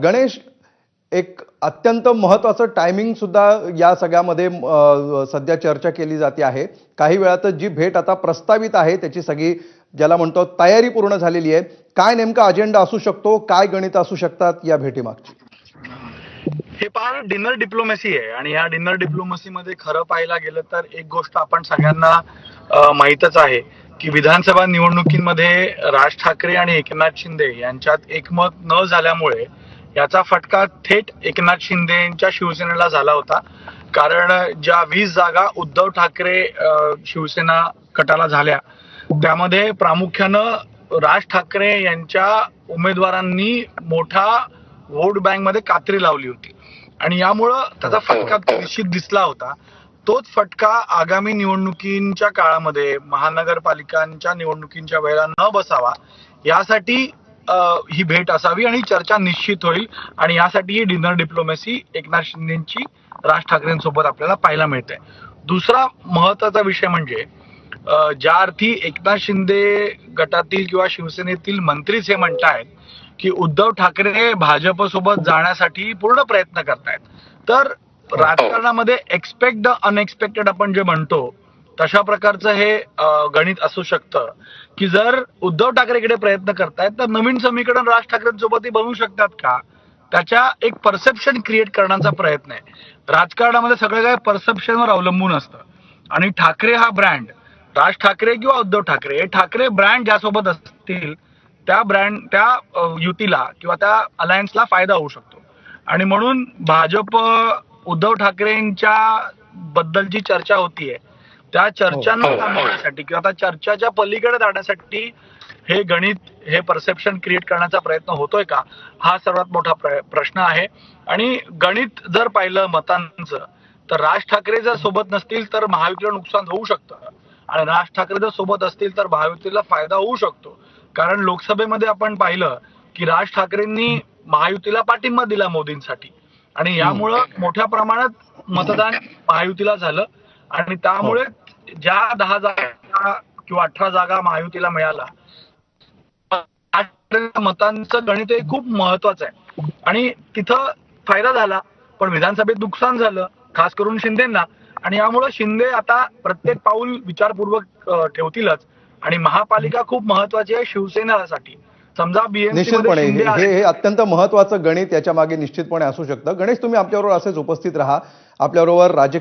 गणेश, एक अत्यंत महत्त्वाचं टायमिंग सुद्धा या सगळ्यामध्ये सध्या चर्चा केली जाते आहे. काही वेळातच जी भेट आता प्रस्तावित आहे त्याची सगळी ज्याला म्हणतो तयारी पूर्ण झालेली आहे. काय नेमका अजेंडा असू शकतो, काय गणित असू शकतात या भेटीमागची? हे पहा, डिनर डिप्लोमॅसी आहे आणि या डिनर डिप्लोमॅसी मध्ये खरं पाहायला गेलं तर एक गोष्ट आपण सगळ्यांना माहीतच आहे की विधानसभा निवडणुकीमध्ये राज ठाकरे आणि एकनाथ शिंदे यांच्यात एकमत न झाल्यामुळे याचा फटका थेट एकनाथ शिंदेच्या शिवसेनेला झाला होता. कारण ज्या 20 जागा उद्धव ठाकरे शिवसेना गटाला झाल्या त्यामध्ये प्रामुख्यानं राज ठाकरे यांच्या उमेदवारांनी मोठा वोट बँक मध्ये कात्री लावली होती आणि यामुळं त्याचा फटका निश्चित दिसला होता. तोच फटका आगामी निवडणुकींच्या काळामध्ये महानगरपालिकांच्या निवडणुकींच्या वेळेला न बसावा यासाठी ही भेट असावी आणि चर्चा निश्चित होईल आणि यासाठी ही डिनर डिप्लोमॅसी एकनाथ शिंदेची राज ठाकरेंसोबत आपल्याला पाहायला मिळते. दुसरा महत्वाचा विषय म्हणजे ज्या अर्थी एकनाथ शिंदे गटातील किंवा शिवसेनेतील मंत्रीच हे म्हणतायत की उद्धव ठाकरे भाजप सोबत जाण्यासाठी पूर्ण प्रयत्न करतायत, तर राजकारणामध्ये एक्सपेक्ट द अनएक्सपेक्टेड आपण जे म्हणतो तशा प्रकारचं हे गणित असू शकतं की जर उद्धव ठाकरेकडे प्रयत्न करतायत तर नवीन समीकरण राज ठाकरेंसोबतही बनवू शकतात का, त्याच्या एक परसेप्शन क्रिएट करण्याचा प्रयत्न आहे. राजकारणामध्ये सगळं काय परसेप्शनवर अवलंबून असतं आणि ठाकरे हा ब्रँड, राज ठाकरे किंवा उद्धव ठाकरे हे ठाकरे ब्रँड ज्यासोबत असतील त्या युतीला किंवा त्या अलायन्सला फायदा होऊ शकतो आणि म्हणून भाजप उद्धव ठाकरेंच्या बद्दलची चर्चा होतीये त्या चर्चांना थांबवण्यासाठी किंवा त्या चर्चाच्या पलीकडे जाण्यासाठी हे गणित, हे परसेप्शन क्रिएट करण्याचा प्रयत्न होतोय का, हा सर्वात मोठा प्रश्न आहे. आणि गणित जर पाहिलं मतांचं तर राज ठाकरे जर सोबत नसतील तर महायुतीला नुकसान होऊ शकतं आणि राज ठाकरे जर सोबत असतील तर महायुतीला फायदा होऊ शकतो. कारण लोकसभेमध्ये आपण पाहिलं की राज ठाकरेंनी महायुतीला पाठिंबा दिला मोदींसाठी आणि यामुळं मोठ्या प्रमाणात मतदान महायुतीला झालं आणि त्यामुळे ज्या 10 जागा किंवा 18 जागा महायुतीला मिळाला, मतांचं गणित हे खूप महत्वाचं आहे आणि तिथं फायदा झाला. पण विधानसभेत नुकसान झालं, खास करून शिंदेना, आणि यामुळे शिंदे आता प्रत्येक पाऊल विचारपूर्वक ठेवतीलच आणि महापालिका खूप महत्वाची आहे शिवसेनेसाठी. समजा निश्चितपणे हे अत्यंत महत्वाचं गणित याच्या मागे निश्चितपणे असू शकतं. गणेश, तुम्ही आमच्याबरोबर असेच उपस्थित राहा. आपल्याबरोबर राजकीय